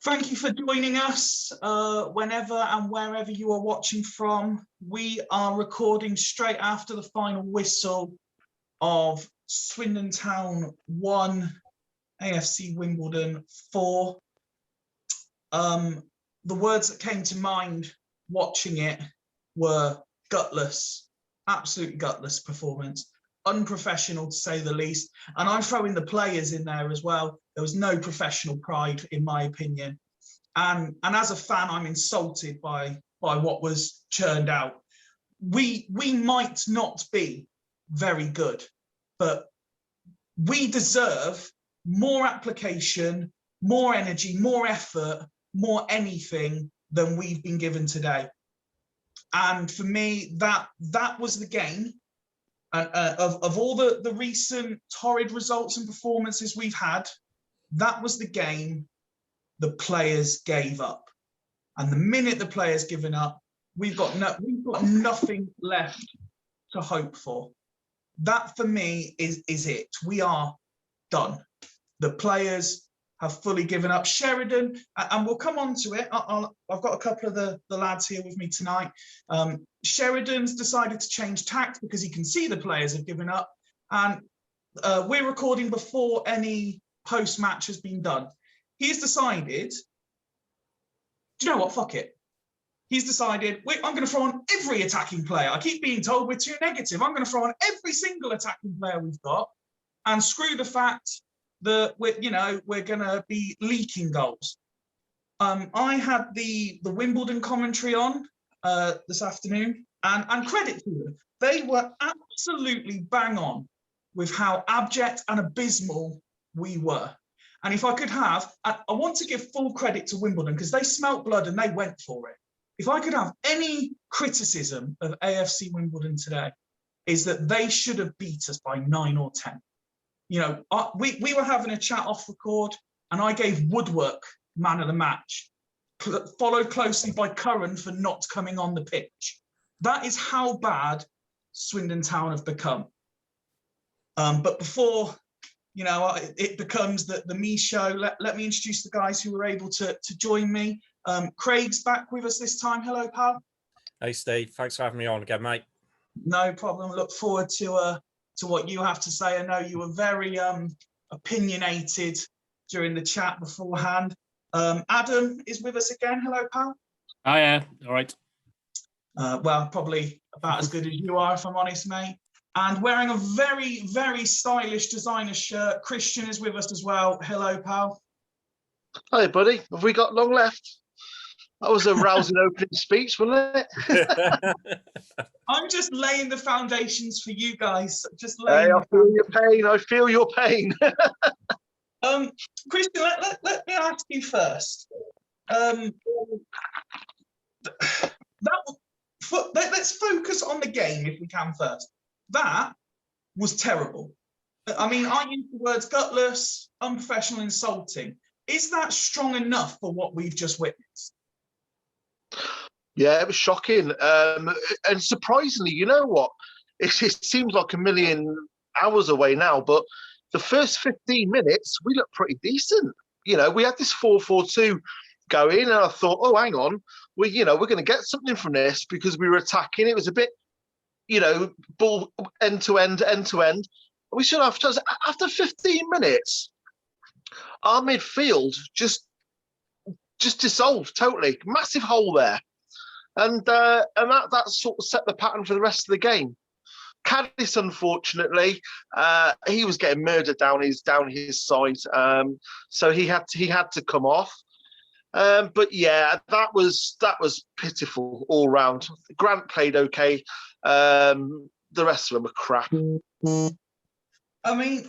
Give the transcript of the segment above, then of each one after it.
Thank you for joining us whenever and wherever you are watching from. We are recording straight after the final whistle of Swindon Town 1, AFC Wimbledon 4. The words that came to mind watching it were gutless, absolutely gutless performance, unprofessional to say the least. And I'm throwing the players in there as well. There was no professional pride, in my opinion. And as a fan, I'm insulted by what was churned out. We might not be very good, but we deserve more application, more energy, more effort, more anything than we've been given today. And for me, that was the game. Of all the recent torrid results and performances we've had, that was the game the players gave up. And the minute the players given up, we've got nothing left to hope for. That for me is it. We are done. The players have fully given up. Sheridan, and we'll come on to it. I've got a couple of the lads here with me tonight. Sheridan's decided to change tact because he can see the players have given up. And we're recording before any post-match has been done. He's decided, do you know what, fuck it. He's decided, I'm going to throw on every attacking player. I keep being told we're too negative. I'm going to throw on every single attacking player we've got and screw the fact that we're going to be leaking goals. I had the Wimbledon commentary on this afternoon, and credit to them. They were absolutely bang on with how abject and abysmal we were. And if I could have, I want to give full credit to Wimbledon because they smelt blood and they went for it. If I could have any criticism of AFC Wimbledon today, is that they should have beat us by 9 or 10. You know, we were having a chat off record and I gave Woodwork man of the match, followed closely by Curran for not coming on the pitch. That is how bad Swindon Town have become. But before, it becomes the me show, let me introduce the guys who were able to join me. Craig's back with us this time. Hello, pal. Hey, Steve. Thanks for having me on again, mate. No problem. Look forward to what you have to say. I know you were very opinionated during the chat beforehand. Adam is with us again. Hello, pal. Hiya. All right. Well, probably about as good as you are, if I'm honest, mate. And wearing a very, very stylish designer shirt, Christian is with us as well. Hello, pal. Hi, buddy. Have we got long left? That was a rousing opening speech, wasn't it? I'm just laying the foundations for you guys. Just Hey, laying. I feel your pain. I feel your pain. Christian, let me ask you first. Let's focus on the game if we can first. That was terrible. I mean, I use the words gutless, unprofessional, insulting. Is that strong enough for what we've just witnessed? Yeah, it was shocking. And surprisingly, you know what? It seems like a million hours away now, but the first 15 minutes, we looked pretty decent. You know, we had this 4-4-2 going, and I thought, oh, hang on, we're going to get something from this because we were attacking. It was a bit, ball end to end. We should have, after 15 minutes, our midfield just dissolved totally. Massive hole there. And that sort of set the pattern for the rest of the game. Caddis, unfortunately, he was getting murdered down his side, so he had to come off. But yeah, that was pitiful all round. Grant played okay. The rest of them were crap. I mean,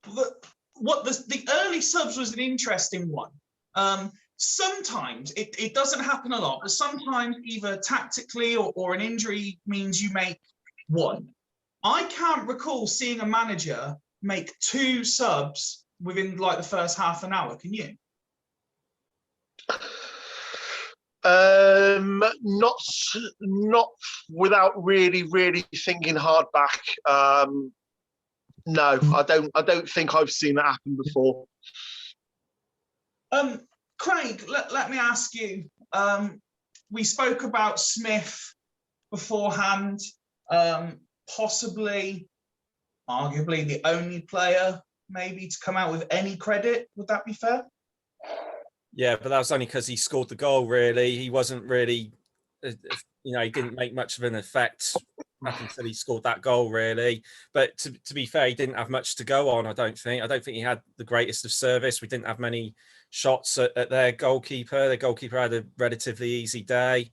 the early subs was an interesting one. Sometimes it doesn't happen a lot, but sometimes either tactically or an injury means you make one. I can't recall seeing a manager make 2 subs within like the first half an hour. Can you? Not without really thinking hard back. No, I don't think I've seen that happen before. Craig, let me ask you. We spoke about Smith beforehand, possibly, arguably the only player maybe to come out with any credit. Would that be fair? Yeah, but that was only because he scored the goal, really. He wasn't really, he didn't make much of an effect up until he scored that goal, really. But to be fair, he didn't have much to go on, I don't think. I don't think he had the greatest of service. We didn't have many shots at their goalkeeper. Their goalkeeper had a relatively easy day.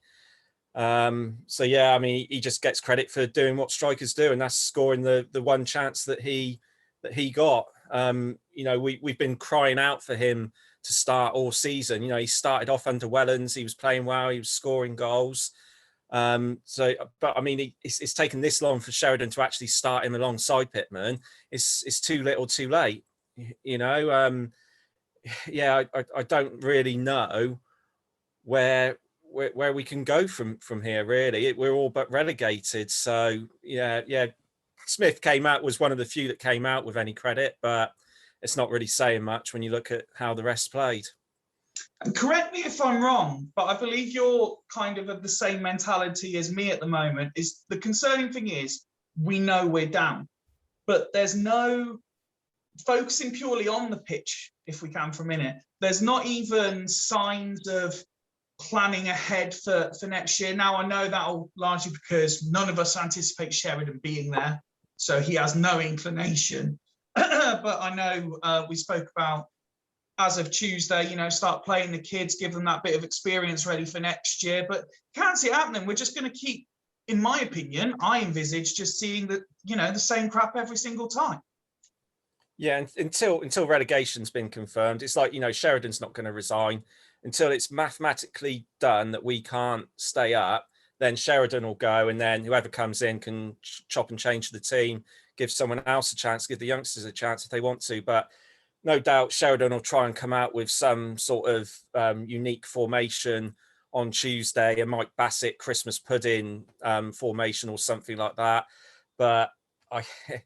So, yeah, I mean, he just gets credit for doing what strikers do, and that's scoring the one chance that he got. We've been crying out for him to start all season. He started off under Wellens. He was playing well. He was scoring goals. But I mean, it's taken this long for Sheridan to actually start him alongside Pittman. It's too little, too late. I don't really know where we can go from here. Really, we're all but relegated. So yeah. Smith was one of the few that came out with any credit, but it's not really saying much when you look at how the rest played. And correct me if I'm wrong, but I believe you're kind of the same mentality as me at the moment. Is the concerning thing is we know we're down, but there's no focusing purely on the pitch, if we can for a minute. There's not even signs of planning ahead for next year. Now, I know that'll largely because none of us anticipate Sheridan being there, so he has no inclination. But I know we spoke about, as of Tuesday, start playing the kids, give them that bit of experience ready for next year. But can't see it happening. We're just going to keep, in my opinion, I envisage just seeing the same crap every single time. Yeah, until relegation's been confirmed, it's like, Sheridan's not going to resign until it's mathematically done that we can't stay up. Then Sheridan will go, and then whoever comes in can chop and change the team, give someone else a chance, give the youngsters a chance if they want to. But no doubt Sheridan will try and come out with some sort of unique formation on Tuesday, a Mike Bassett Christmas pudding formation or something like that. But the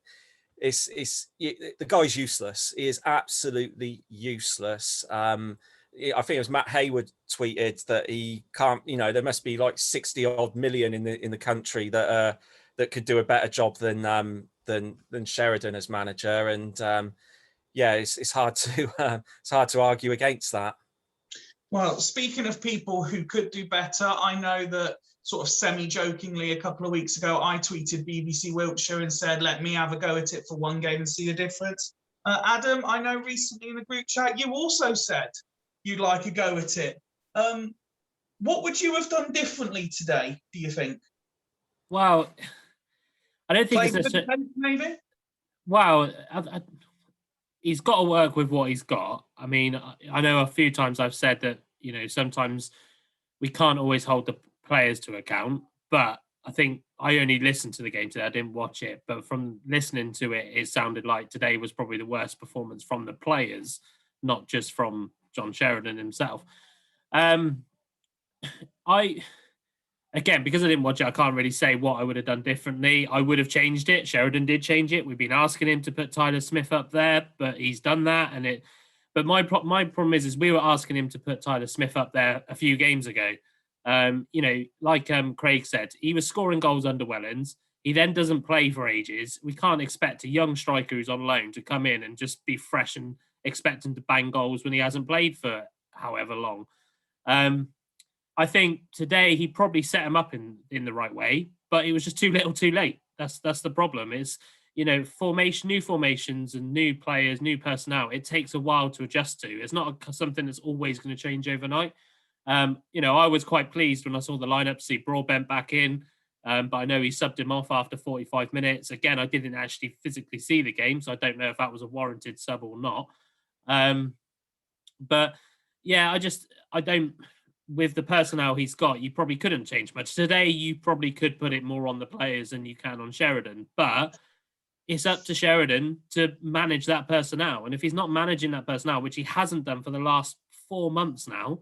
guy's useless. He is absolutely useless. I think it was Matt Hayward tweeted that he can't. There must be like 60 odd million in the country that could do a better job than Sheridan as manager. And it's hard to argue against that. Well, speaking of people who could do better, I know that sort of semi-jokingly a couple of weeks ago, I tweeted BBC Wiltshire and said, let me have a go at it for one game and see the difference. Adam, I know recently in the group chat, you also said you'd like a go at it. What would you have done differently today, do you think? Well, I don't think maybe? Well, he's got to work with what he's got. I mean, I know a few times I've said that, sometimes we can't always hold the players to account, but I think I only listened to the game today. I didn't watch it, but from listening to it, it sounded like today was probably the worst performance from the players, not just from John Sheridan himself. Again, because I didn't watch it, I can't really say what I would have done differently. I would have changed it. Sheridan did change it. We've been asking him to put Tyler Smith up there, but he's done that. But my problem is we were asking him to put Tyler Smith up there a few games ago. Like Craig said, he was scoring goals under Wellens. He then doesn't play for ages. We can't expect a young striker who's on loan to come in and just be fresh and expect him to bang goals when he hasn't played for however long. I think today he probably set him up in the right way, but it was just too little, too late. That's the problem. It's new formations and new players, new personnel. It takes a while to adjust to. It's not something that's always going to change overnight. I was quite pleased when I saw the lineup to see Broadbent back in, but I know he subbed him off after 45 minutes. Again, I didn't actually physically see the game, so I don't know if that was a warranted sub or not. But yeah, I don't. With the personnel he's got, you probably couldn't change much. Today, you probably could put it more on the players than you can on Sheridan. But it's up to Sheridan to manage that personnel. And if he's not managing that personnel, which he hasn't done for the last 4 months now,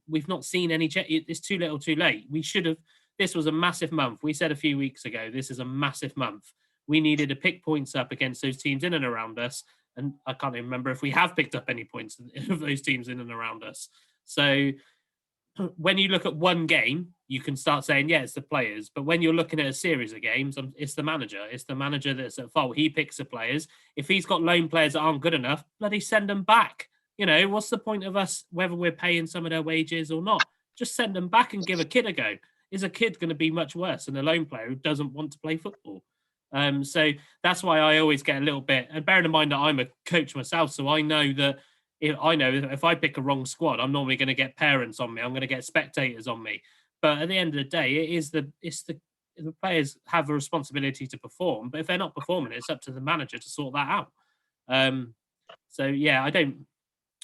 we've not seen any change. It's too little, too late. We should have. This was a massive month. We said a few weeks ago, this is a massive month. We needed to pick points up against those teams in and around us And I can't even remember if we have picked up any points of those teams in and around us. So when you look at one game, you can start saying, yeah, it's the players. But when you're looking at a series of games, it's the manager. It's the manager that's at fault. He picks the players. If he's got loan players that aren't good enough, bloody send them back. You know, what's the point of us, whether we're paying some of their wages or not? Just send them back and give a kid a go. Is a kid going to be much worse than a loan player who doesn't want to play football? So that's why I always get a little bit, and bearing in mind that I'm a coach myself, so I know that if I pick a wrong squad, I'm normally going to get parents on me. I'm going to get spectators on me. But at the end of the day, it's the players have a responsibility to perform. But if they're not performing, it's up to the manager to sort that out. So yeah,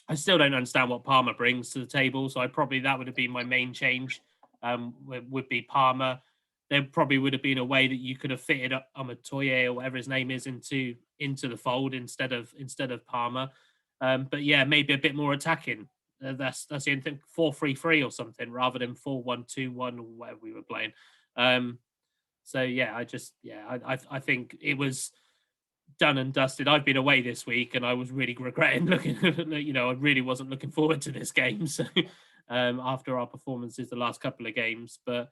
I still don't understand what Palmer brings to the table. So that would have been my main change. Would be Palmer. There probably would have been a way that you could have fitted Amatoye or whatever his name is into the fold instead of Palmer. But yeah, maybe a bit more attacking. That's the only thing. 4-3-3 or something rather than 4-1-2-1 or whatever we were playing. So yeah, I think it was done and dusted. I've been away this week and I was really regretting looking. I really wasn't looking forward to this game. So after our performances the last couple of games, but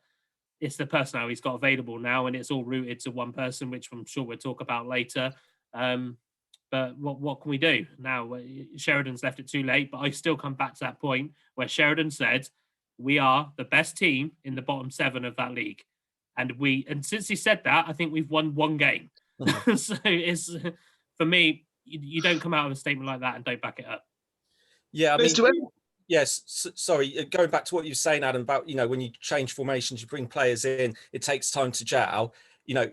it's the personnel he's got available now, and it's all rooted to one person, which I'm sure we'll talk about later. But what can we do now? Sheridan's left it too late, but I still come back to that point where Sheridan said we are the best team in the bottom 7 of that league, and since he said that, I think we've won one game. So it's, for me, you don't come out of a statement like that and don't back it up. Yeah, I mean, yes. Sorry, going back to what you were saying, Adam, about when you change formations, you bring players in, it takes time to gel.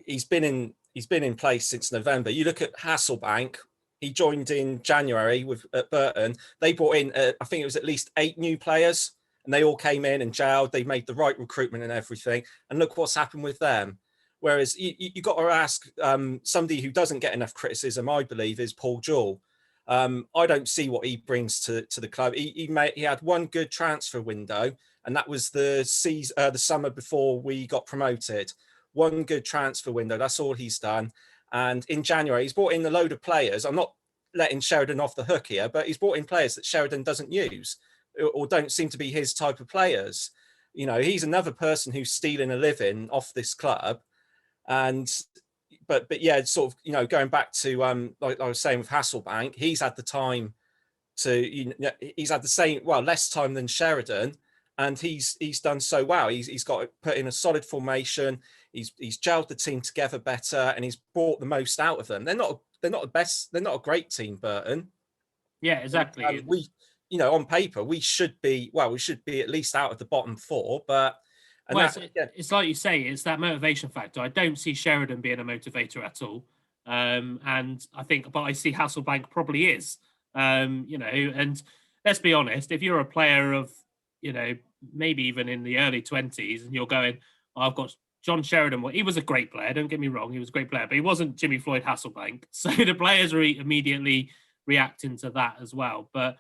He's been in place since November. You look at Hasselbank. He joined in January at Burton. They brought in, I think it was at least 8 new players, and they all came in and gelled. They made the right recruitment and everything. And look what's happened with them. Whereas you got to ask somebody who doesn't get enough criticism, I believe, is Paul Jewell. I don't see what he brings to the club. He had one good transfer window, and that was the summer before we got promoted. One good transfer window. That's all he's done. And in January, he's brought in a load of players. I'm not letting Sheridan off the hook here, but he's brought in players that Sheridan doesn't use or don't seem to be his type of players. He's another person who's stealing a living off this club. But yeah, sort of, going back to like I was saying with Hasselbank, he's had the time to, he's had the same, less time than Sheridan, and he's done so well. He's got put in a solid formation. He's gelled the team together better, and he's brought the most out of them. They're not the best. They're not a great team, Burton. Yeah, exactly. We, on paper, we should be at least out of the bottom 4. But it's like you say, it's that motivation factor. I don't see Sheridan being a motivator at all, and I see Hasselbank probably is. And let's be honest, if you're a player of, maybe even in the early 20s, and you're going, I've got John Sheridan, he was a great player, don't get me wrong, he was a great player, but he wasn't Jimmy Floyd Hasselbank. So the players are immediately reacting to that as well. But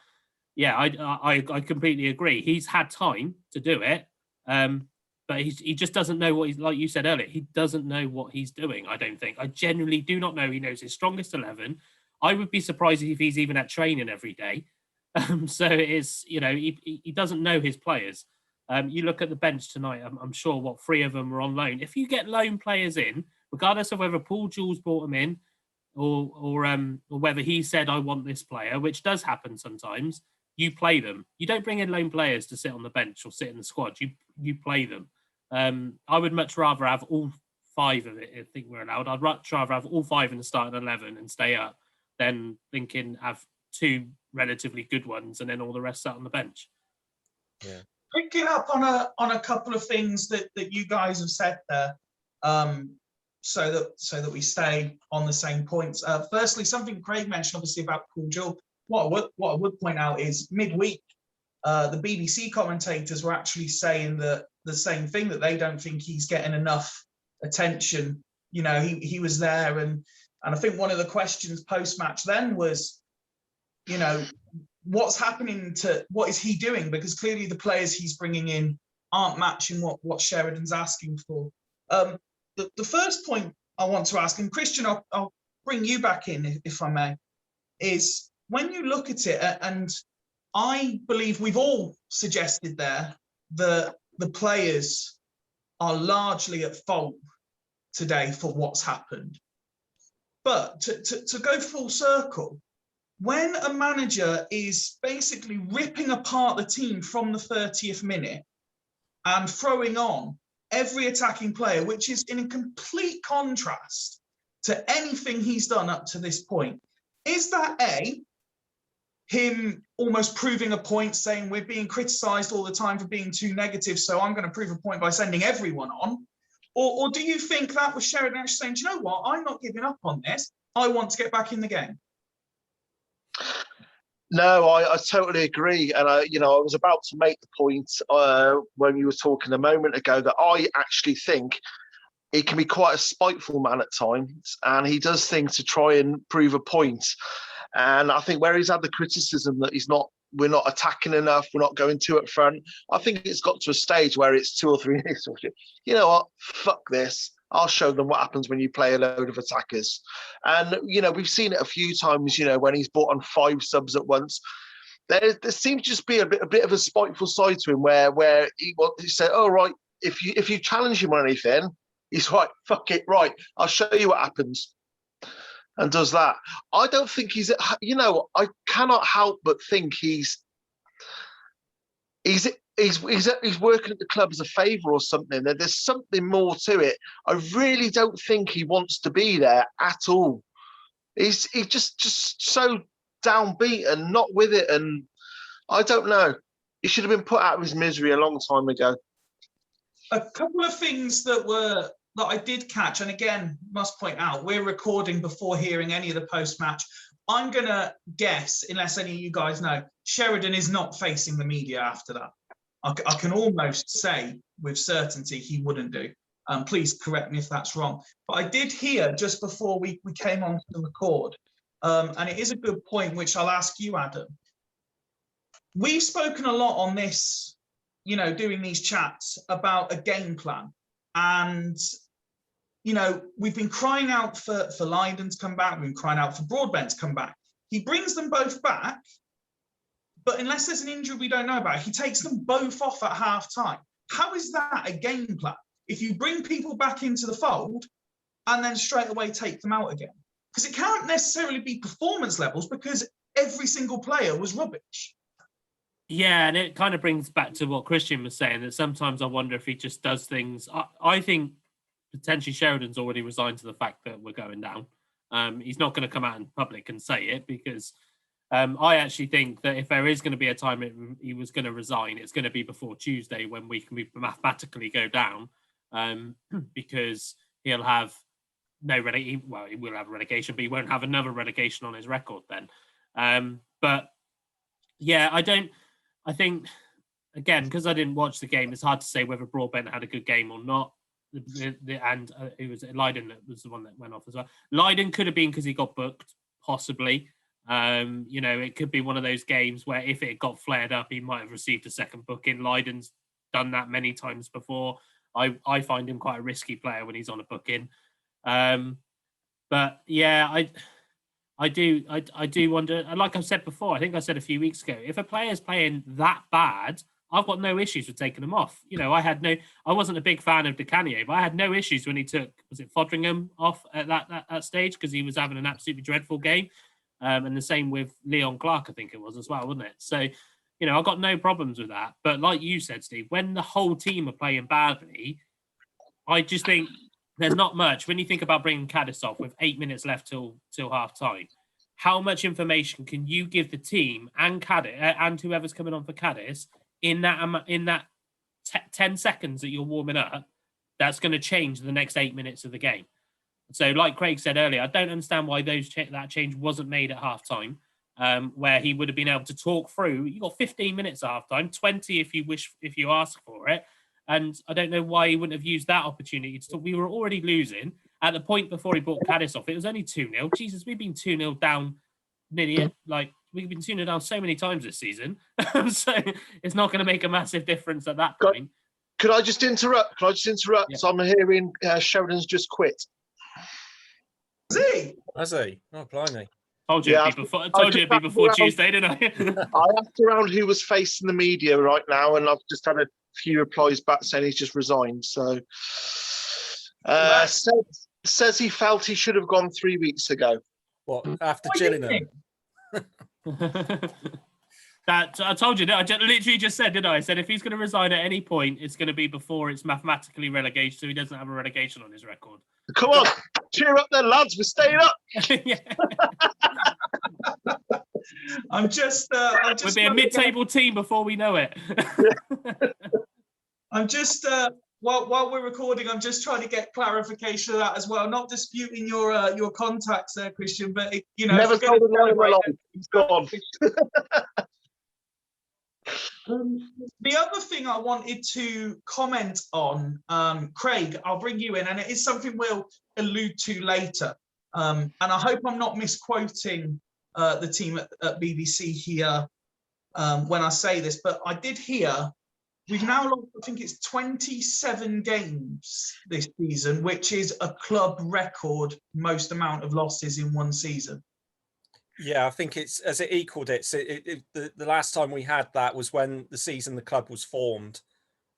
yeah, I completely agree. He's had time to do it, but he just doesn't know what he's, like you said earlier, he doesn't know what he's doing, I don't think. I genuinely do not know he knows his strongest 11. I would be surprised if he's even at training every day. So it's, he doesn't know his players. You look at the bench tonight, I'm sure 3 of them were on loan. If you get loan players in, regardless of whether Paul Jewell's brought them in or whether he said, I want this player, which does happen sometimes, you play them. You don't bring in loan players to sit on the bench or sit in the squad. You play them. I would much rather have all 5 of it. I think we're allowed. I'd much rather have all 5 in the starting 11 and stay up than thinking have 2 relatively good ones and then all the rest sat on the bench. Yeah. Picking up on a couple of things that you guys have said there, so that we stay on the same points. Firstly, something Craig mentioned, obviously, about Paul Jewell. What I would point out is midweek, the BBC commentators were actually saying the same thing, that they don't think he's getting enough attention. He was there, and I think one of the questions post-match then was, what's happening what is he doing? Because clearly the players he's bringing in aren't matching what Sheridan's asking for. The first point I want to ask, and Christian, I'll bring you back in if I may, is when you look at it, and I believe we've all suggested there that the players are largely at fault today for what's happened. But to go full circle, when a manager is basically ripping apart the team from the 30th minute and throwing on every attacking player, which is in a complete contrast to anything he's done up to this point, is that him almost proving a point, saying we're being criticised all the time for being too negative, so I'm going to prove a point by sending everyone on? Or do you think that was Sheridan actually saying, do you know what, I'm not giving up on this, I want to get back in the game? No, I totally agree. And I was about to make the point when you were talking a moment ago that I actually think he can be quite a spiteful man at times, and he does things to try and prove a point. And I think where he's had the criticism that we're not attacking enough, we're not going to up front, I think it's got to a stage where it's 2 or 3 minutes. You know what? Fuck this. I'll show them what happens when you play a load of attackers. And, we've seen it a few times, when he's brought on 5 subs at once. There seems to just be a bit of a spiteful side to him where he said, oh, right, if you challenge him on anything, he's right, fuck it, right, I'll show you what happens. And does that. I don't think he's, I cannot help but think he's working at the club as a favour or something. There's something more to it. I really don't think he wants to be there at all. He's just so downbeat and not with it. And I don't know. He should have been put out of his misery a long time ago. A couple of things that I did catch, and again, must point out, we're recording before hearing any of the post-match. I'm going to guess, unless any of you guys know, Sheridan is not facing the media after that. I can almost say with certainty he wouldn't do. Please correct me if that's wrong. But I did hear just before we came on to record, and it is a good point, which I'll ask you, Adam. We've spoken a lot on this, doing these chats about a game plan. And, we've been crying out for Leiden to come back. We've been crying out for Broadbent to come back. He brings them both back, but unless there's an injury we don't know about, he takes them both off at half-time. How is that a game plan? If you bring people back into the fold and then straight away take them out again? Because it can't necessarily be performance levels, because every single player was rubbish. Yeah, and it kind of brings back to what Christian was saying, that sometimes I wonder if he just does things. I think potentially Sheridan's already resigned to the fact that we're going down. He's not going to come out in public and say it, because I actually think that if there is going to be a time he was going to resign, it's going to be before Tuesday, when we can mathematically go down, because he'll have no relegation. Well, he will have relegation, but he won't have another relegation on his record then. But yeah, I think, again, because I didn't watch the game, it's hard to say whether Broadbent had a good game or not. And it was Leiden that was the one that went off as well. Leiden could have been because he got booked, possibly. It could be one of those games where if it got flared up, he might have received a second booking. Leiden's done that many times before. I find him quite a risky player when he's on a booking. But yeah, I do wonder, like I've said before, I think I said a few weeks ago, if a player's playing that bad, I've got no issues with taking him off. I wasn't a big fan of De Canier, but I had no issues when he took, was it Fodringham off at that stage, because he was having an absolutely dreadful game. And the same with Leon Clark, I think it was as well, wasn't it? So, I've got no problems with that. But like you said, Steve, when the whole team are playing badly, I just think there's not much. When you think about bringing Cadiz off with 8 minutes left till half time, how much information can you give the team and Cadiz and whoever's coming on for Cadiz in that 10 seconds that you're warming up? That's going to change the next 8 minutes of the game. So, like Craig said earlier, I don't understand why that change wasn't made at half time, where he would have been able to talk through. You got 15 minutes at half time, 20 if you ask for it. And I don't know why he wouldn't have used that opportunity to talk. We were already losing at the point before he brought Cadiz off. It was only 2-0. Jesus, we've been 2-0 down nearly, we've been 2-0 down so many times this season. So it's not going to make a massive difference at that point. Could I just interrupt? Yeah. So I'm hearing Sheridan's just quit. Has he? Has he? Oh, blimey. Told you Yeah, it'd be before. Told you it'd be before Tuesday, didn't I? I asked around who was facing the media right now, and I've just had a few replies back saying he's just resigned. So, says he felt he should have gone 3 weeks ago. What, after What do you Gillingham? think? That I told you. I literally just said, didn't I? I said if he's going to resign at any point, it's going to be before it's mathematically relegation, so he doesn't have a relegation on his record. Come on, cheer up there, lads. We're staying up. Yeah. I'm just We'll be a mid-table team before we know it. I'm just while we're recording, I'm just trying to get clarification of that as well. Not disputing your contacts there, Christian, but you know, Never told a lie in my life. He's gone. The other thing I wanted to comment on, Craig, I'll bring you in, and it is something we'll allude to later. And I hope I'm not misquoting the team at BBC here when I say this, but I did hear we've now lost, I think it's 27 games this season, which is a club record most amount of losses in one season. Yeah, I think it's as it equaled it. So the last time we had that was when the season the club was formed,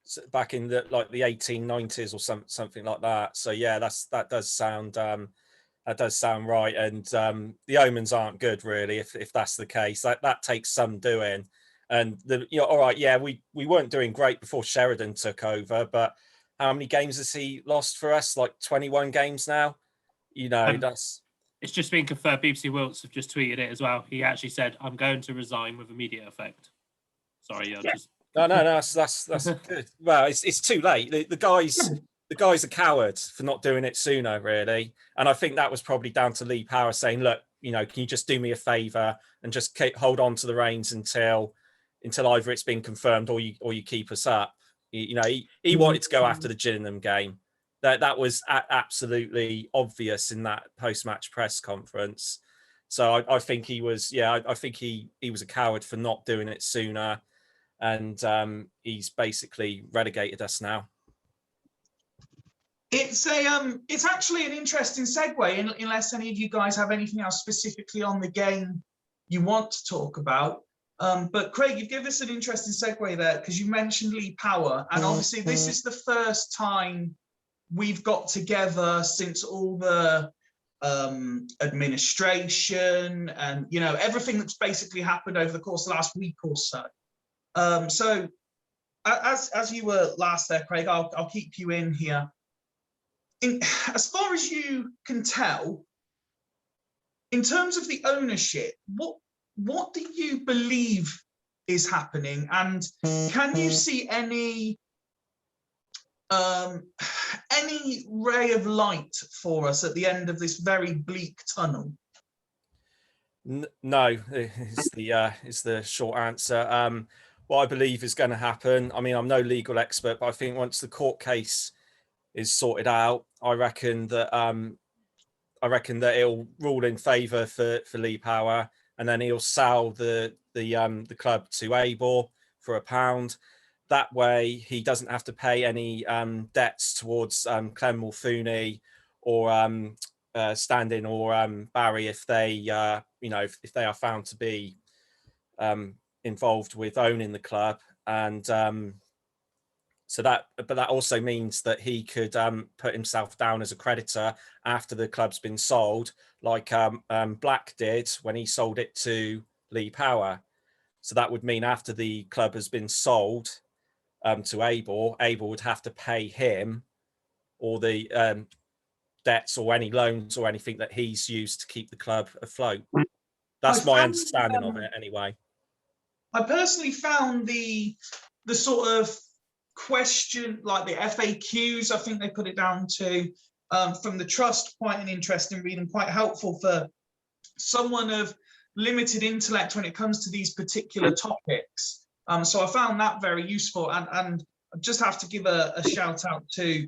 so back in the 1890s or something like that. So yeah, that does sound right. And the omens aren't good really if that's the case. That takes some doing. And all right, yeah, we weren't doing great before Sheridan took over, but how many games has he lost for us? Like 21 games now. That's. It's just been confirmed. BBC Wilts have just tweeted it as well. He actually said, "I'm going to resign with immediate effect." Sorry, just. No, that's good. Well, it's too late. The guy's a coward for not doing it sooner, really. And I think that was probably down to Lee Power saying, "Look, can you just do me a favour and just hold on to the reins until either it's been confirmed or you keep us up." He wanted to go after the Gillingham game. That was absolutely obvious in that post-match press conference. So I think he was, I think he was a coward for not doing it sooner, and he's basically relegated us now. It's actually an interesting segue, unless any of you guys have anything else specifically on the game you want to talk about. But Craig, you've given us an interesting segue there because you mentioned Lee Power, and obviously this is the first time we've got together since all the administration and everything that's basically happened over the course of the last week or so. So as you were last there, Craig, I'll keep you in here. As far as you can tell, in terms of the ownership, what do you believe is happening, and can you see any ray of light for us at the end of this very bleak tunnel? No, is the short answer. What I believe is going to happen, I mean, I'm no legal expert, but I think once the court case is sorted out, I reckon that it'll rule in favour for Lee Power, and then he'll sell the club to ABOR for £1. That way, he doesn't have to pay any debts towards Clem Mulfooney or Standing or Barry if they, if they are found to be involved with owning the club, and but that also means that he could put himself down as a creditor after the club's been sold, like Black did when he sold it to Lee Power. So that would mean after the club has been sold to ABOR would have to pay him all the debts or any loans or anything that he's used to keep the club afloat. That's my understanding of it anyway. I personally found the sort of question, like the FAQs, I think they put it down to, from the trust, quite an interesting read and quite helpful for someone of limited intellect when it comes to these particular topics. So I found that very useful, and I just have to give a shout out to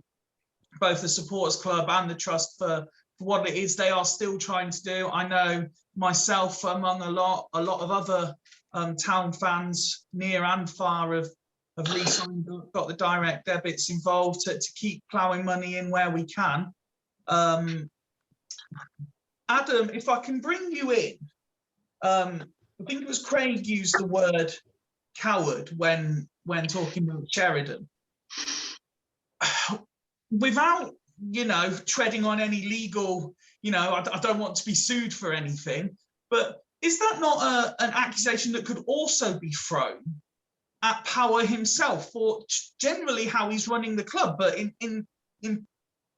both the Supporters Club and the Trust for what it is they are still trying to do. I know myself, among a lot of other town fans, near and far, have re-signed, got the direct debits involved to keep ploughing money in where we can. Adam, if I can bring you in, I think it was Craig used the word coward when talking about Sheridan. Without, treading on any legal, I don't want to be sued for anything, but is that not an accusation that could also be thrown at Power himself for generally how he's running the club, but in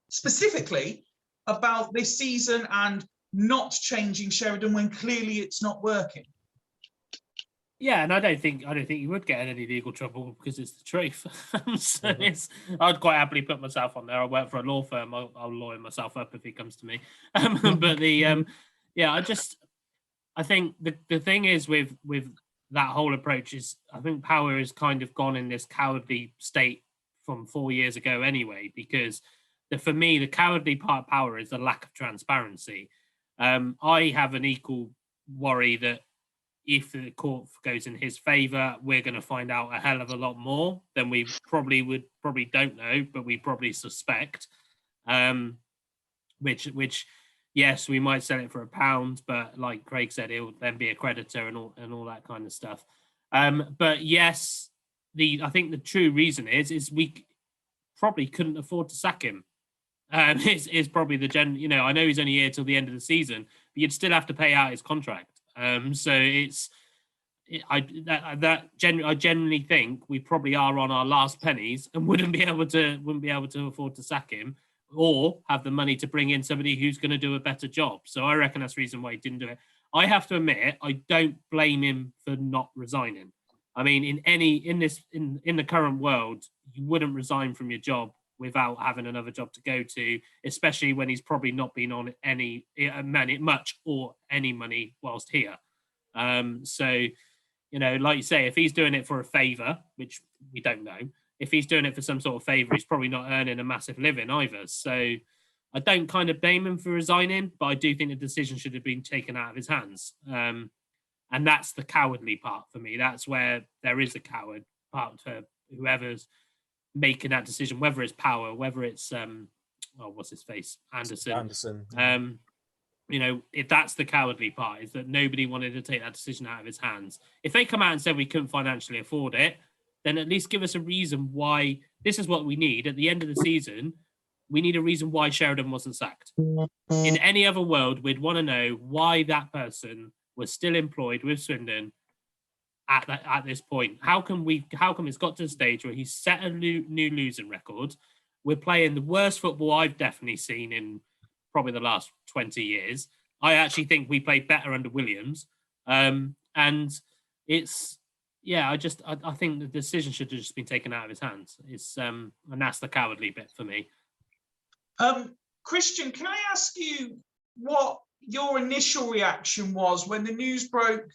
specifically about this season and not changing Sheridan when clearly it's not working? Yeah, and I don't think you would get in any legal trouble because it's the truth. So I'd quite happily put myself on there. I work for a law firm. I'll lawyer myself up if he comes to me. But I think the thing is with that whole approach is I think Power has kind of gone in this cowardly state from 4 years ago anyway, because for me, the cowardly part of Power is the lack of transparency. I have an equal worry that if the court goes in his favour, we're going to find out a hell of a lot more than we probably don't know, but we probably suspect. Which, yes, we might sell it for £1, but like Craig said, it will then be a creditor and all that kind of stuff. But yes, I think the true reason is we probably couldn't afford to sack him. Is probably I know he's only here till the end of the season, but you'd still have to pay out his contract. So I genuinely think we probably are on our last pennies and wouldn't be able to afford to sack him or have the money to bring in somebody who's going to do a better job. So I reckon that's the reason why he didn't do it. I have to admit, I don't blame him for not resigning. I mean, in the current world, you wouldn't resign from your job without having another job to go to, especially when he's probably not been on any much or any money whilst here. So, like you say, if he's doing it for a favour, which we don't know, if he's doing it for some sort of favour, he's probably not earning a massive living either. So I don't kind of blame him for resigning, but I do think the decision should have been taken out of his hands. And that's the cowardly part for me. That's where there is a coward part for whoever's making that decision, whether it's Power, whether it's what's his face, Anderson. If that's the cowardly part, is that nobody wanted to take that decision out of his hands. If they come out and said we couldn't financially afford it, then at least give us a reason why. This is what we need at the end of the season. We need a reason why Sheridan wasn't sacked. In any other world, we'd want to know why that person was still employed with Swindon at this point. How come it's got to the stage where he's set a new losing record? We're playing the worst football I've definitely seen in probably the last 20 years. I actually think we played better under Williams. And it's, I think the decision should have just been taken out of his hands. It's and that's the cowardly bit for me. Christian, can I ask you what your initial reaction was when the news broke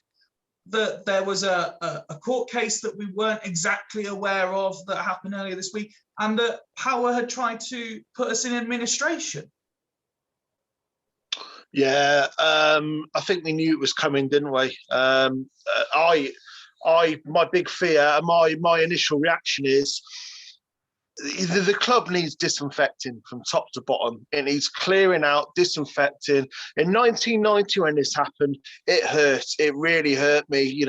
that there was a court case that we weren't exactly aware of that happened earlier this week, and that Power had tried to put us in administration? Yeah, I think we knew it was coming, didn't we? My big fear, my initial reaction is the club needs disinfecting from top to bottom. It needs clearing out, disinfecting. In 1990, when this happened, it hurt. It really hurt me.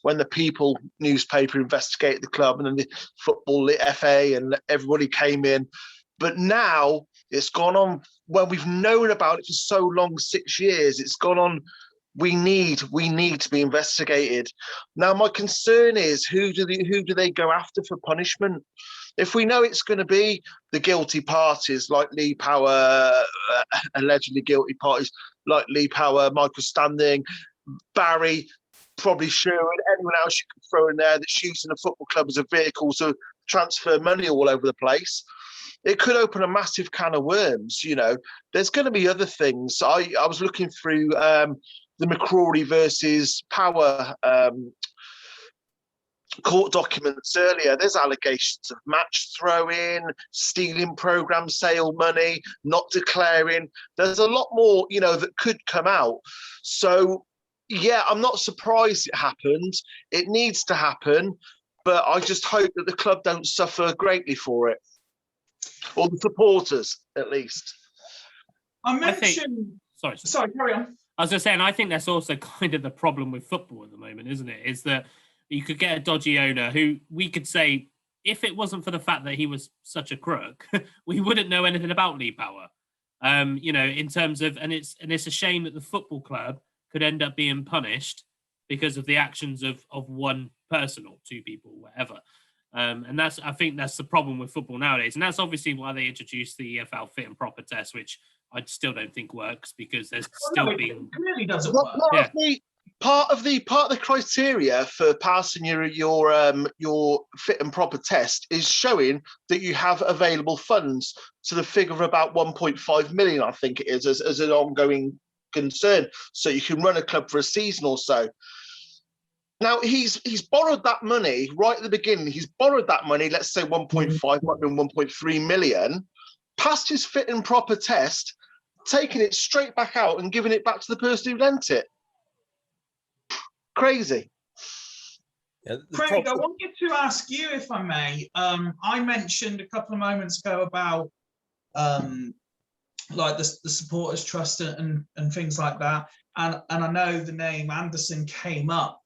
When the People newspaper investigated the club, and then the Football FA and everybody came in. But now it's gone on. Well, we've known about it for so long, 6 years. It's gone on. We need to be investigated. Now, my concern is who do they go after for punishment? If we know it's going to be the guilty parties like Lee Power, allegedly guilty parties like Lee Power, Michael Standing, Barry, probably Sheridan, anyone else you can throw in there that's using a football club as a vehicle to transfer money all over the place, it could open a massive can of worms. There's going to be other things. I was looking through the McCrory versus Power court documents earlier. There's allegations of match throwing, stealing program sale money, not declaring. There's a lot more, that could come out. So, yeah, I'm not surprised it happened. It needs to happen, but I just hope that the club don't suffer greatly for it, or the supporters, at least. I mentioned Sorry. Sorry, carry on. I was just saying, I think that's also kind of the problem with football at the moment, isn't it? Is that you could get a dodgy owner who we could say, if it wasn't for the fact that he was such a crook, we wouldn't know anything about Lee Power. In terms of, and it's a shame that the football club could end up being punished because of the actions of one person or two people, whatever. And I think that's the problem with football nowadays. And that's obviously why they introduced the EFL fit and proper test, which I still don't think works because there's It really doesn't work. Part of the criteria for passing your fit and proper test is showing that you have available funds to the figure of about 1.5 million, I think it is, as an ongoing concern. So you can run a club for a season or so. Now he's borrowed that money right at the beginning. He's borrowed that money, let's say 1.5, might have been 1.3 million, passed his fit and proper test, taking it straight back out and giving it back to the person who lent it. Crazy. Yeah, Craig, I wanted to ask you, if I may. I mentioned a couple of moments ago about like the supporters trust and things like that, and I know the name Anderson came up,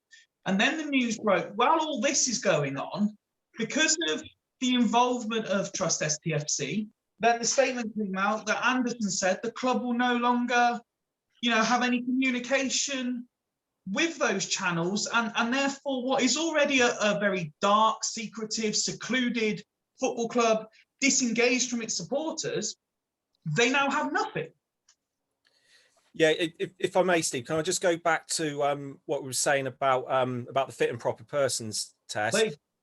and then the news broke. While all this is going on, because of the involvement of Trust STFC, then the statement came out that Anderson said the club will no longer, have any communication with those channels, and therefore what is already a very dark, secretive, secluded football club, disengaged from its supporters, they now have nothing. Yeah, if I may, Steve, can I just go back to what we were saying about the fit and proper persons test?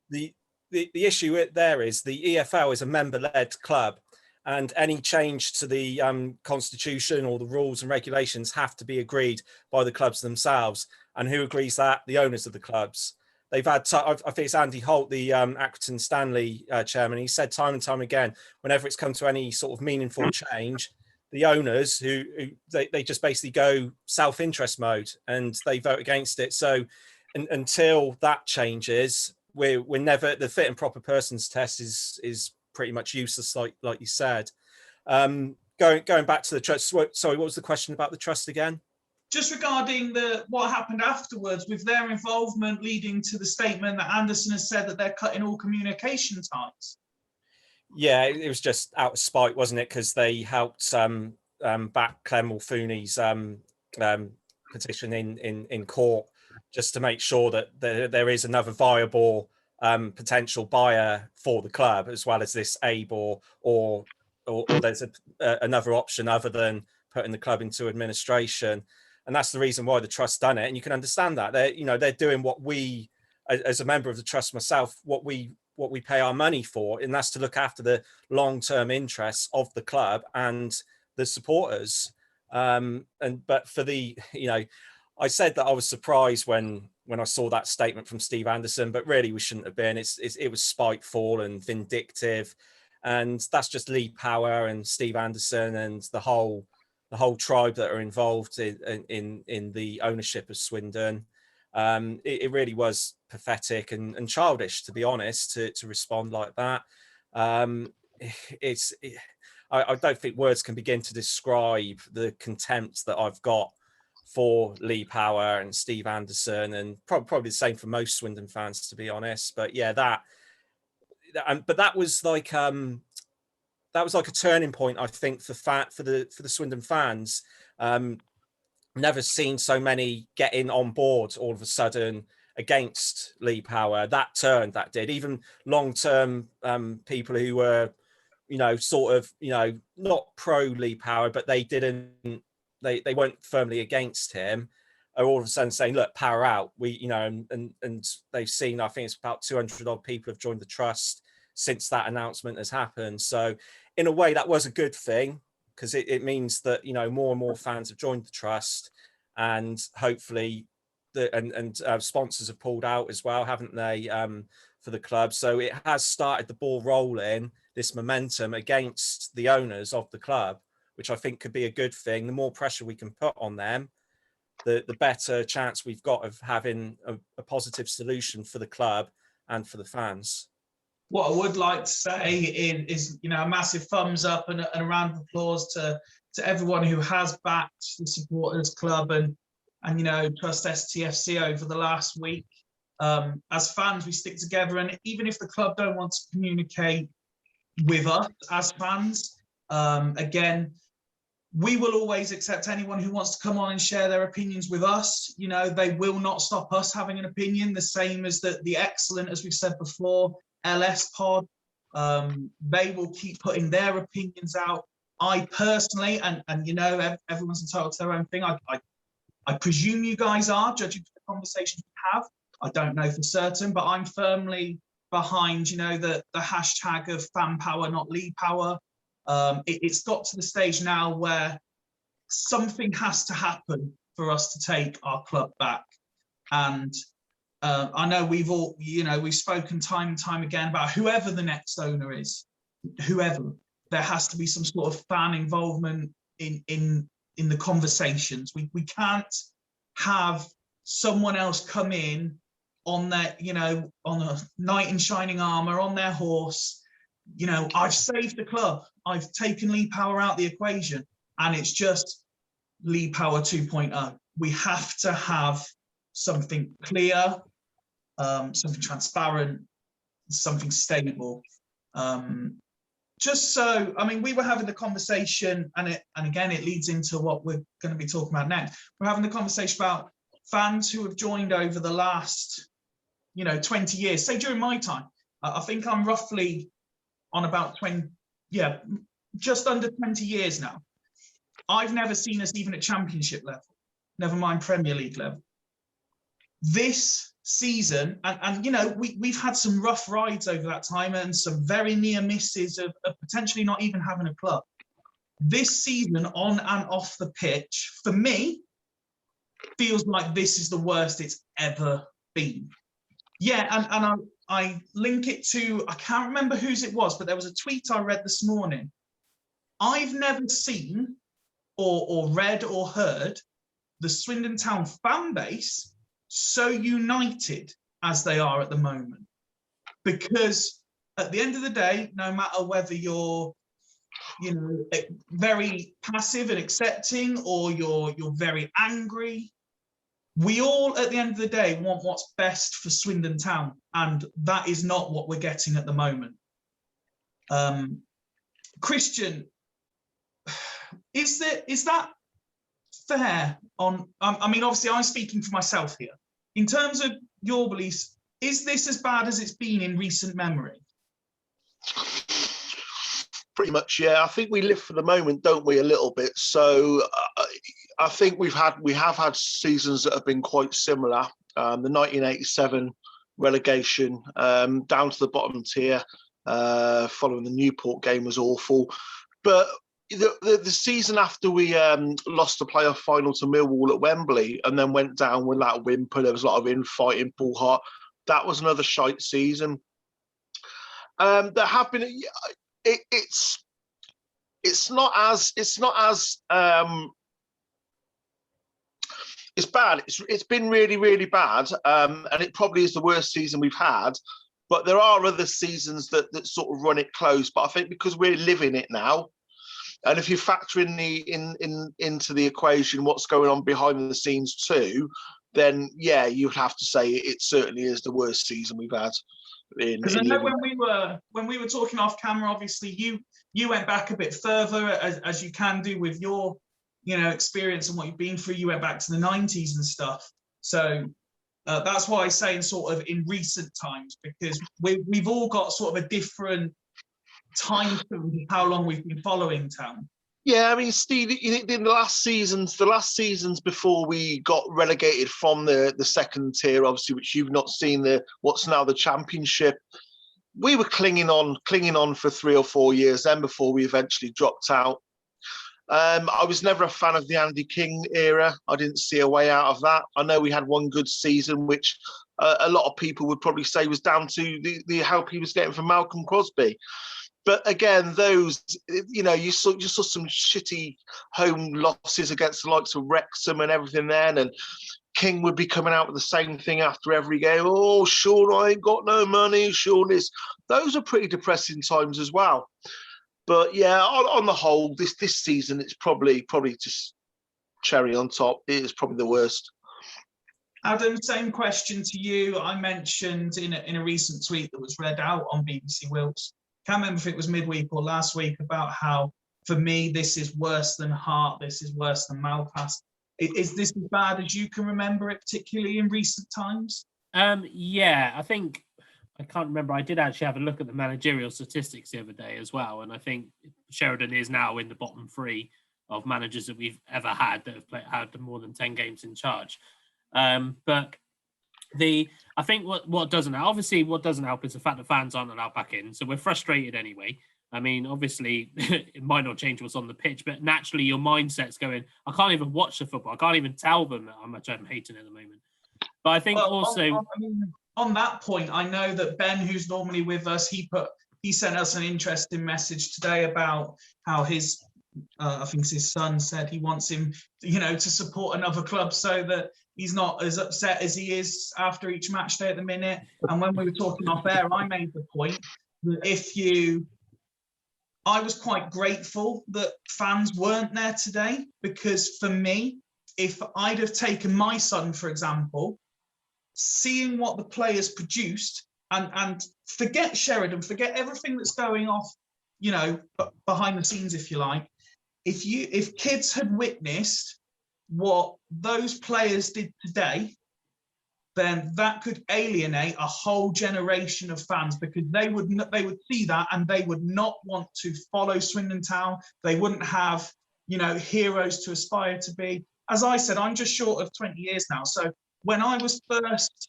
Please. The issue there is the EFL is a member-led club, and any change to the constitution or the rules and regulations have to be agreed by the clubs themselves. And who agrees that? The owners of the clubs. They've had, I think it's Andy Holt, the Accrington Stanley chairman, he said time and time again, whenever it's come to any sort of meaningful change, the owners they just basically go self-interest mode and they vote against it. So until that changes, we're never, the fit and proper persons test is pretty much useless, like you said. Going back to the trust. Sorry, what was the question about the trust again? Just regarding what happened afterwards with their involvement leading to the statement that Anderson has said that they're cutting all communication ties. Yeah, it was just out of spite, wasn't it? Because they helped back Clem Mulfooney's petition in court, just to make sure that there is another viable potential buyer for the club, as well as this Abe or there's another option other than putting the club into administration. And that's the reason why the trust done it. And you can understand that they're doing what we, as a member of the trust myself, what we pay our money for, and that's to look after the long-term interests of the club and the supporters. But for the, I said that I was surprised when I saw that statement from Steve Anderson, but really we shouldn't have been. It was spiteful and vindictive, and that's just Lee Power and Steve Anderson and the whole tribe that are involved in the ownership of Swindon. It really was pathetic and childish, to be honest, to respond like that. I don't think words can begin to describe the contempt that I've got for Lee Power and Steve Anderson, and probably the same for most Swindon fans, to be honest. But yeah, that was like a turning point, I think, for the Swindon fans. Never seen so many getting on board all of a sudden against Lee Power. That did. Even long-term people who were, sort of, not pro Lee Power, but they weren't firmly against him, are all of a sudden saying, look, Power out. And they've seen, I think it's about 200 odd people have joined the trust since that announcement has happened. So in a way that was a good thing, because it means that, more and more fans have joined the trust, and hopefully sponsors have pulled out as well, haven't they, for the club. So it has started the ball rolling, this momentum against the owners of the club, which I think could be a good thing. The more pressure we can put on them, the better chance we've got of having a positive solution for the club and for the fans. What I would like to say is a massive thumbs up and a round of applause to everyone who has backed the Supporters Club and Trust STFC over the last week. As fans, we stick together, and even if the club don't want to communicate with us as fans, again, we will always accept anyone who wants to come on and share their opinions with us. They will not stop us having an opinion, the same as the excellent, as we've said before, LS pod. They will keep putting their opinions out. I personally, and everyone's entitled to their own thing. I presume you guys are, judging from the conversations we have. I don't know for certain, but I'm firmly behind, the hashtag of fan power, not lead power. It's got to the stage now where something has to happen for us to take our club back. And I know we've spoken time and time again about whoever the next owner is, whoever, there has to be some sort of fan involvement in the conversations. We can't have someone else come in on their, on a knight in shining armor, on their horse. I've saved the club. I've taken Lee Power out the equation, and it's just Lee Power 2.0. We have to have something clear, something transparent, something stable. Just so, we were having the conversation, and again, it leads into what we're going to be talking about next. We're having the conversation about fans who have joined over the last, 20 years. Say during my time, I think I'm roughly on about 20, just under 20 years now. I've never seen us even at Championship level, never mind Premier League level. This season, and we've had some rough rides over that time and some very near misses of potentially not even having a club. This season, on and off the pitch, for me, feels like this is the worst it's ever been. Yeah, and I link it to, I can't remember whose it was, but there was a tweet I read this morning. I've never seen or read or heard the Swindon Town fan base so united as they are at the moment. Because at the end of the day, no matter whether you're, very passive and accepting, or you're very angry, we all, at the end of the day, want what's best for Swindon Town, and that is not what we're getting at the moment. Christian, is that fair on, obviously I'm speaking for myself here. In terms of your beliefs, is this as bad as it's been in recent memory? Pretty much, yeah. I think we live for the moment, don't we, a little bit. So I think we have had seasons that have been quite similar. The 1987 relegation, down to the bottom tier, following the Newport game was awful. But the season after we lost the playoff final to Millwall at Wembley and then went down with that whimper, there was a lot of infighting, Paul Hart. That was another shite season. There have been. It's not as it's bad. It's been really, really bad, and it probably is the worst season we've had. But there are other seasons that sort of run it close. But I think because we're living it now, and if you factor in into the equation what's going on behind the scenes too, then yeah, you'd have to say it certainly is the worst season we've had. Because I know when we were talking off camera, obviously you went back a bit further, as you can do with your experience and what you've been through. You went back to the 90s and stuff. So that's why I say in sort of in recent times, because we've all got sort of a different time to how long we've been following Town. Yeah, Steve, in the last seasons before we got relegated from the second tier, obviously, which you've not seen, what's now the Championship, we were clinging on for 3 or 4 years then before we eventually dropped out. I was never a fan of the Andy King era. I didn't see a way out of that. I know we had one good season, which a lot of people would probably say was down to the help he was getting from Malcolm Crosby. But again, those, you saw some shitty home losses against the likes of Wrexham and everything then. And King would be coming out with the same thing after every game. Oh, Sean, I ain't got no money. Sean is. Those are pretty depressing times as well. But yeah, on the whole, this season, it's probably just cherry on top. It is probably the worst. Adam, same question to you. I mentioned in a recent tweet that was read out on BBC Wilts, can't remember if it was midweek or last week, about how, for me, this is worse than Hart, this is worse than Malpas. Is this as bad as you can remember it, particularly in recent times? Yeah, I think, I can't remember. I did actually have a look at the managerial statistics the other day as well, and I think Sheridan is now in the bottom 3 of managers that we've ever had that have had more than 10 games in charge. But I think what doesn't help is the fact that fans aren't allowed back in, so we're frustrated anyway. I mean, obviously, it might not change what's on the pitch, but naturally your mindset's going, I can't even watch the football. I can't even tell them how much I'm hating it at the moment. But I think on that point, I know that Ben, who's normally with us, he sent us an interesting message today about how his, I think his son said he wants him, to support another club so that he's not as upset as he is after each match day at the minute. And when we were talking off air, I made the point that I was quite grateful that fans weren't there today, because for me, if I'd have taken my son, for example, seeing what the players produced, and forget Sheridan, forget everything that's going off, behind the scenes, if you like, if kids had witnessed what those players did today, then that could alienate a whole generation of fans, because they would see that and they would not want to follow Swindon Town. They wouldn't have, heroes to aspire to be. As I said, I'm just short of 20 years now. So when I was first,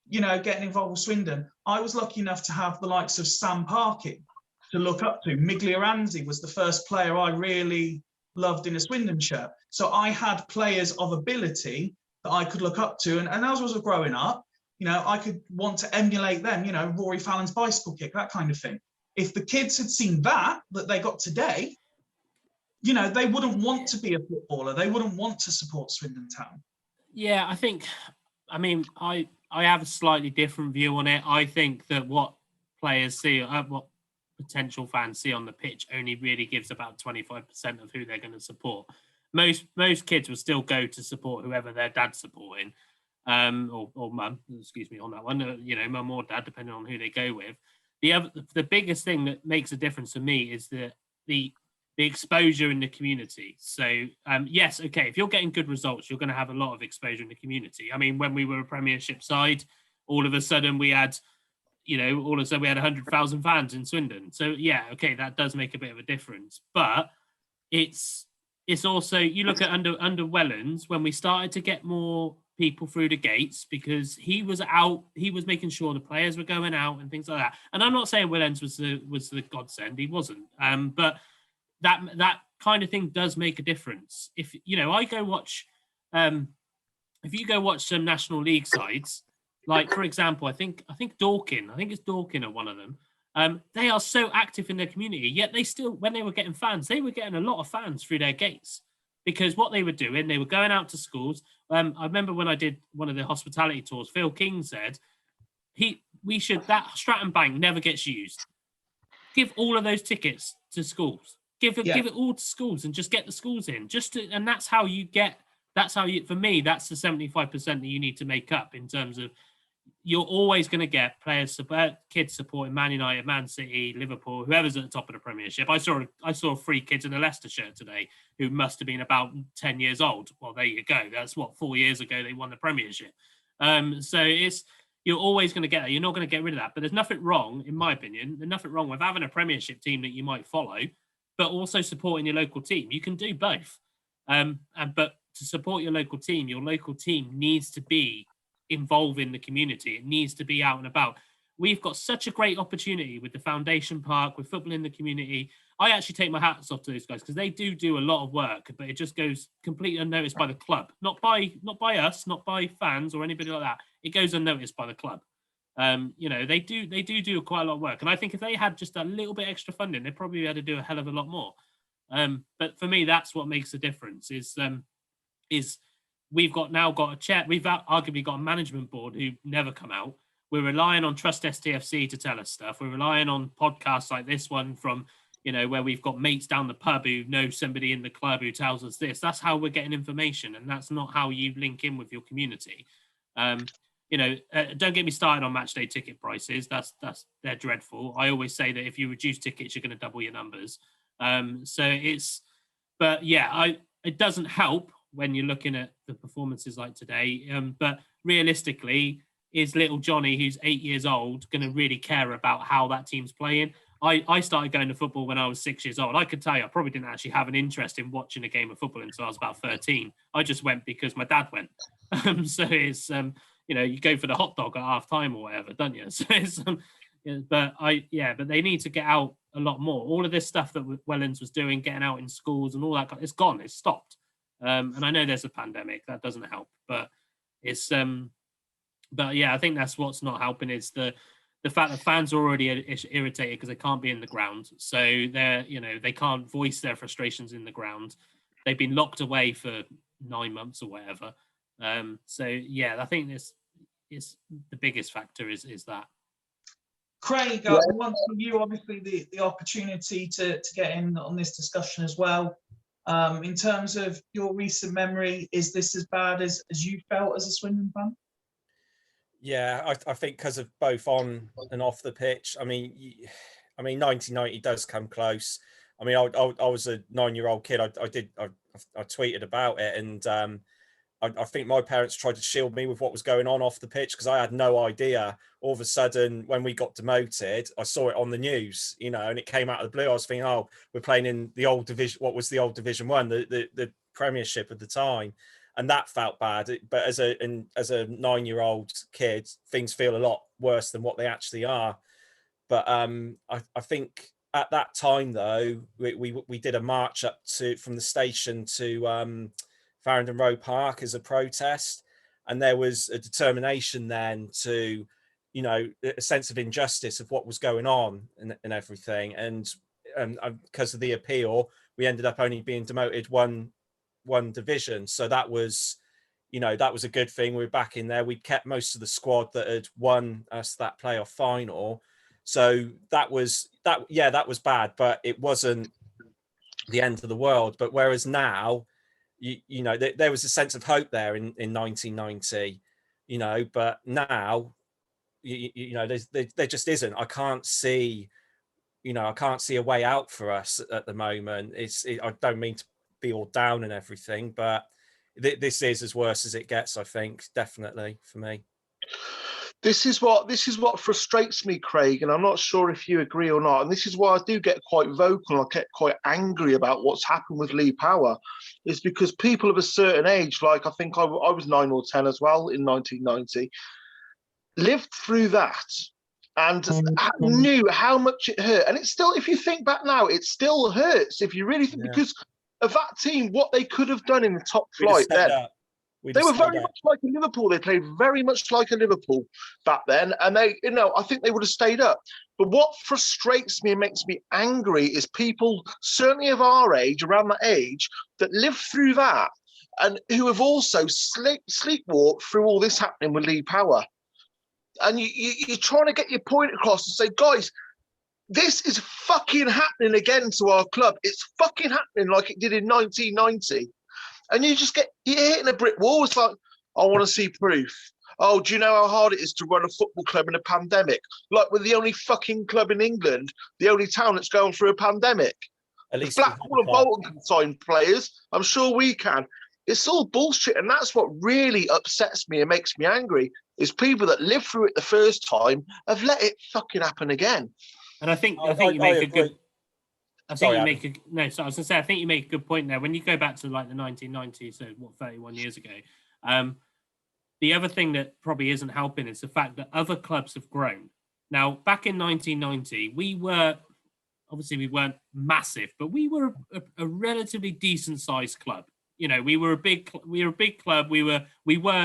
getting involved with Swindon, I was lucky enough to have the likes of Sam Parkin to look up to. Miglioranzi was the first player I really loved in a Swindon shirt. So I had players of ability that I could look up to. And as I was growing up, I could want to emulate them, Rory Fallon's bicycle kick, that kind of thing. If the kids had seen that they got today, they wouldn't want to be a footballer. They wouldn't want to support Swindon Town. Yeah, I have a slightly different view on it. I think that what players see, what potential fans see on the pitch, only really gives about 25% of who they're going to support. Most kids will still go to support whoever their dad's supporting, or mum, excuse me, on that one, mum or dad, depending on who they go with. The biggest thing that makes a difference to me is the exposure in the community. So yes, okay, if you're getting good results, you're going to have a lot of exposure in the community. I mean, when we were a Premiership side, all of a sudden we had 100,000 fans in Swindon. So yeah, okay, that does make a bit of a difference. But it's also, you look at under Wellens, when we started to get more people through the gates, because he was making sure the players were going out and things like that. And I'm not saying Wellens was the godsend, he wasn't. But that kind of thing does make a difference. If I go watch, if you go watch some National League sides, like for example, I think Dorking, it's Dorking are one of them. They are so active in their community, yet they still, when they were getting fans, they were getting a lot of fans through their gates, because what they were doing, they were going out to schools. I remember when I did one of the hospitality tours, Phil King said that Stratton Bank never gets used. Give all of those tickets to schools. Give it all to schools and just get the schools in. And that's how you, for me, that's the 75% that you need to make up, in terms of, you're always going to get kids supporting Man United, Man City, Liverpool, whoever's at the top of the Premiership. I saw 3 kids in a Leicester shirt today who must have been about 10 years old. Well, there you go. That's 4 years ago they won the Premiership. So you're always going to get that. You're not going to get rid of that. But there's nothing wrong, in my opinion, there's nothing wrong with having a Premiership team that you might follow, but also supporting your local team. You can do both. But to support your local team needs to be involving the community. It needs to be out and about. We've got such a great opportunity with the Foundation Park, with football in the community. I actually take my hats off to those guys, because they do a lot of work, but it just goes completely unnoticed by the club. Not by us, not by fans or anybody like that. It goes unnoticed by the club. They do quite a lot of work. And I think if they had just a little bit extra funding, they probably had to do a hell of a lot more. But for me, that's what makes the difference, is we've now got a chair. We've arguably got a management board who never come out. We're relying on Trust STFC to tell us stuff. We're relying on podcasts like this one from, where we've got mates down the pub who know somebody in the club who tells us this. That's how we're getting information, and that's not how you link in with your community. Don't get me started on match day ticket prices. They're dreadful. I always say that if you reduce tickets, you're going to double your numbers. It doesn't help when you're looking at the performances like today. But realistically, is little Johnny, who's 8 years old, going to really care about how that team's playing? I started going to football when I was 6 years old. I could tell you, I probably didn't actually have an interest in watching a game of football until I was about 13. I just went because my dad went. So it's, you go for the hot dog at half time or whatever, don't you? So it's, but they need to get out a lot more. All of this stuff that Wellens was doing, getting out in schools and all that, it's gone. It's stopped. And I know there's a pandemic that doesn't help, but it's, I think that's what's not helping is the fact that fans are already irritated because they can't be in the ground. So they can't voice their frustrations in the ground. They've been locked away for 9 months or whatever. I think this is the biggest factor is that. Craig, one from you, obviously the opportunity to get in on this discussion as well. In terms of your recent memory, is this as bad as you felt as a Swindon fan? Yeah, I think because of both on and off the pitch. I mean, 1990 does come close. I mean, I was a 9-year-old kid. I tweeted about it, and I think my parents tried to shield me with what was going on off the pitch because I had no idea. All of a sudden, when we got demoted, I saw it on the news, and it came out of the blue. I was thinking, oh, we're playing in the old division. What was the old Division 1, the Premiership at the time. And that felt bad. But as a 9-year-old kid, things feel a lot worse than what they actually are. But I think at that time, though, we did a march up from the station to Farringdon Road Park as a protest. And there was a determination then to, a sense of injustice of what was going on and everything. And because of the appeal, we ended up only being demoted one division. So that was a good thing. We were back in there. We kept most of the squad that had won us that playoff final. So that was bad, but it wasn't the end of the world. But whereas now, there was a sense of hope there in 1990, but now, there just isn't. I can't see a way out for us at the moment. I don't mean to be all down and everything, but this is as worse as it gets, I think, definitely for me. This is what frustrates me, Craig, and I'm not sure if you agree or not. And this is why I do get quite vocal. I get quite angry about what's happened with Lee Power, is because people of a certain age, like I think I was 9 or 10 as well in 1990, lived through that and knew how much it hurt. And it's still, if you think back now, it still hurts if you really think, because of that team, what they could have done in the top flight then. They were very much like a Liverpool. They played very much like a Liverpool back then. And I think they would have stayed up. But what frustrates me and makes me angry is people, certainly of our age, around that age, that lived through that and who have also sleepwalked through all this happening with Lee Power. And you're trying to get your point across and say, guys, this is fucking happening again to our club. It's fucking happening like it did in 1990. And you're hitting a brick wall. It's like, I want to see proof. Oh, do you know how hard it is to run a football club in a pandemic? Like, we're the only fucking club in England, the only town that's going through a pandemic. At least Blackpool and Bolton can sign players. I'm sure we can. It's all bullshit. And that's what really upsets me and makes me angry, is people that lived through it the first time have let it fucking happen again. And I think you make a good... I think you make a good point there. When you go back to like the 1990s, so 31 years ago, the other thing that probably isn't helping is the fact that other clubs have grown. Now, back in 1990, we weren't massive, but we were a relatively decent sized club. We were a big club. We were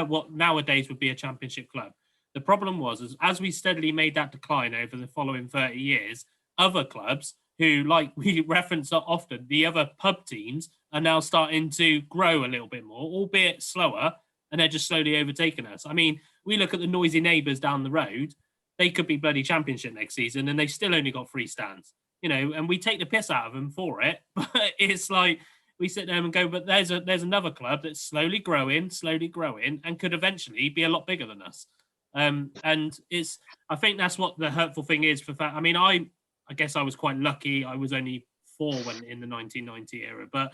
what nowadays would be a championship club. The problem was, as we steadily made that decline over the following 30 years, other clubs who, like we reference often, the other pub teams are now starting to grow a little bit more, albeit slower, and they're just slowly overtaking us. I mean, we look at the noisy neighbours down the road, they could be bloody championship next season and they've still only got 3 stands, you know, and we take the piss out of them for it. But it's like, we sit there and go, but there's another club that's slowly growing, and could eventually be a lot bigger than us. And I think that's what the hurtful thing is for I mean, I guess I was quite lucky. I was only 4 when in the 1990 era, but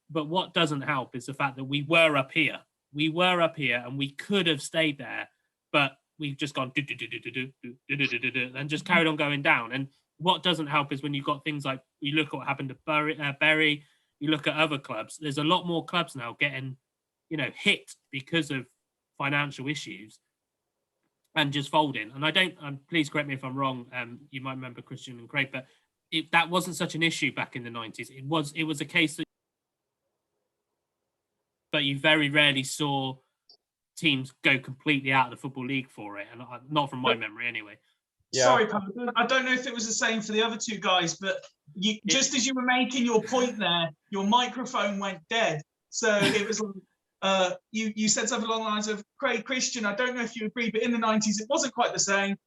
but what doesn't help is the fact that we were up here and we could have stayed there, but we've just gone and just carried on going down. And what doesn't help is when you've got things like, you look at what happened to Bury, you look at other clubs, there's a lot more clubs now getting, you know, hit because of financial issues and just folding. And please correct me if I'm wrong, you might remember Christian and Craig, but that wasn't such an issue back in the 90s. It was a case that, but you very rarely saw teams go completely out of the Football League for it, and not from my memory anyway. Yeah. Sorry, Pam, I don't know if it was the same for the other 2 guys, but just as you were making your point there, your microphone went dead. So it was you said something along the lines of, Craig, Christian, I don't know if you agree, but in the 90s it wasn't quite the same.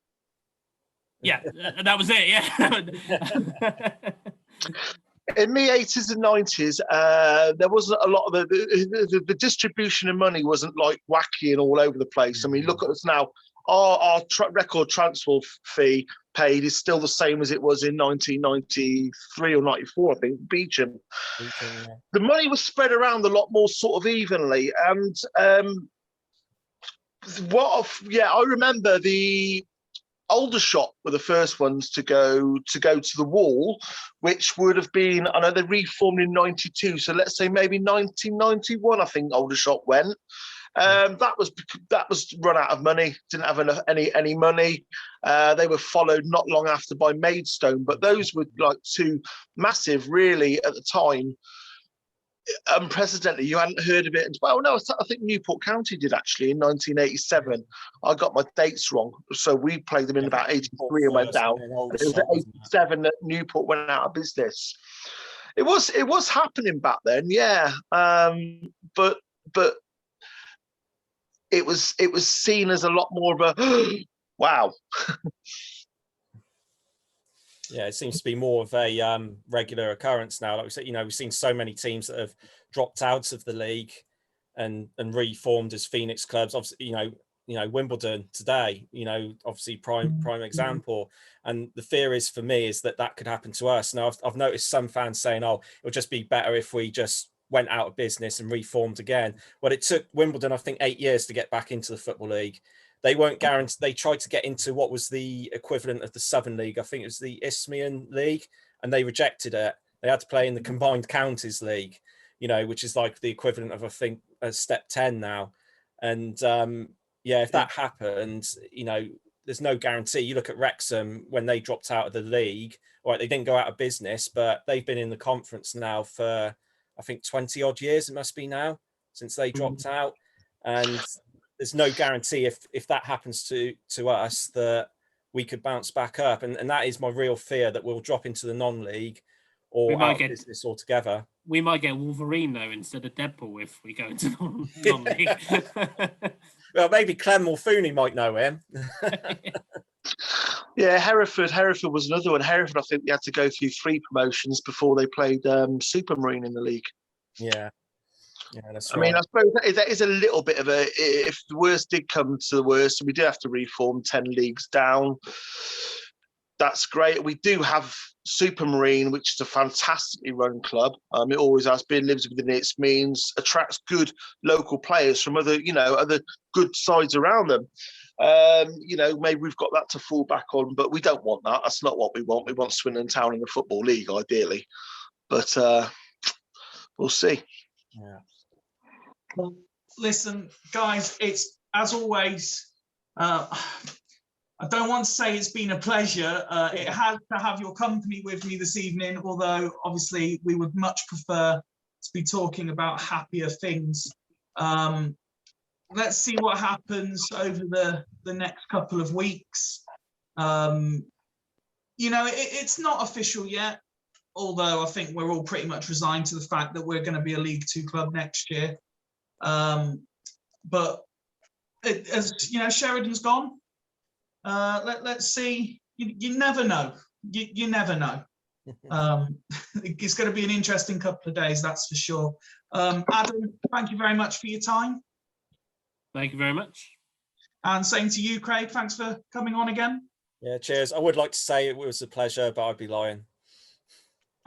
Yeah, that was it. Yeah. In the 80s and 90s, there wasn't a lot of the distribution of money wasn't like wacky and all over the place. I mean, look at us now. Our record transfer fee paid is still the same as it was in 1993 or 94, I think, Beecham. Yeah. The money was spread around a lot more sort of evenly. And I remember the Aldershot were the first ones to go to the Wall, which would have been, I know they reformed in 92, so let's say maybe 1991, I think Aldershot went. That was run out of money, didn't have enough, any money. They were followed not long after by Maidstone, but those were like 2 massive, really, at the time, unprecedented. You hadn't heard of it. Well, no, I think Newport County did actually in 1987. I got my dates wrong, so we played them in about 83 and went down. It was at 87 that Newport went out of business. It was happening back then, yeah. But it was seen as a lot more of a wow. Yeah, it seems to be more of a regular occurrence now. Like we said, you know, we've seen so many teams that have dropped out of the league and reformed as Phoenix clubs. Obviously, you know, Wimbledon today, you know, obviously prime example. And the fear is for me is that could happen to us. Now, I've noticed some fans saying, "Oh, it'll just be better if we just went out of business and reformed again." Well, it took Wimbledon, I think, 8 years to get back into the Football League. They weren't guaranteed. They tried to get into what was the equivalent of the Southern League. I think it was the Isthmian League, and they rejected it. They had to play in the Combined Counties League, you know, which is like the equivalent of, I think, a Step 10 now. And if that happened, you know, there's no guarantee. You look at Wrexham when they dropped out of the league. Right, they didn't go out of business, but they've been in the conference now for, I think, 20 odd years. It must be now since they dropped out, and there's no guarantee if that happens to us that we could bounce back up. And that is my real fear, that we'll drop into the non-league or out of business altogether. We might get Wolverine, though, instead of Deadpool if we go into non-league. Well, maybe Clem Mulfooney might know him. Yeah, Hereford was another one. Hereford, I think they had to go through 3 promotions before they played Supermarine in the league. Yeah. Yeah, that's right. I mean, I suppose that is a little bit of if the worst did come to the worst, and we did have to reform 10 leagues down, that's great. We do have Supermarine, which is a fantastically run club. It always has been, lives within its means, attracts good local players from other good sides around them. You know, maybe we've got that to fall back on, but we don't want that. That's not what we want. We want Swindon Town in the Football League, ideally. But we'll see. Yeah. Well, listen, guys, it's, as always, I don't want to say it's been a pleasure. It has to have your company with me this evening, although obviously we would much prefer to be talking about happier things. Let's see what happens over the next couple of weeks. You know, it's not official yet. although I think we're all pretty much resigned to the fact that we're going to be a League Two club next year. But as you know, Sheridan's gone. Let's see. You never know. You never know. It's going to be an interesting couple of days, that's for sure. Adam, thank you very much for your time. Thank you very much. And same to you, Craig. Thanks for coming on again. Yeah, cheers. I would like to say it was a pleasure, but I'd be lying.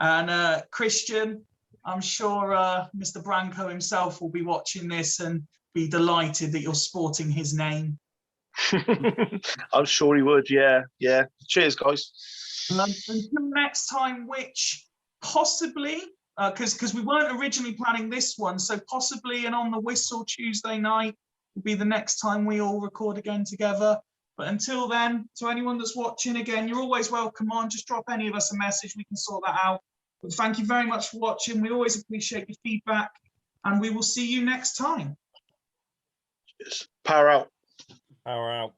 And Christian, I'm sure Mr. Branco himself will be watching this and be delighted that you're sporting his name. I'm sure he would. Yeah. Cheers, guys. Until next time, which possibly, because we weren't originally planning this one, so possibly an On the Whistle Tuesday night will be the next time we all record again together. But until then, to anyone that's watching, again, you're always welcome on. Just drop any of us a message. We can sort that out. But thank you very much for watching. We always appreciate your feedback, and we will see you next time. Cheers. Power out. Power out.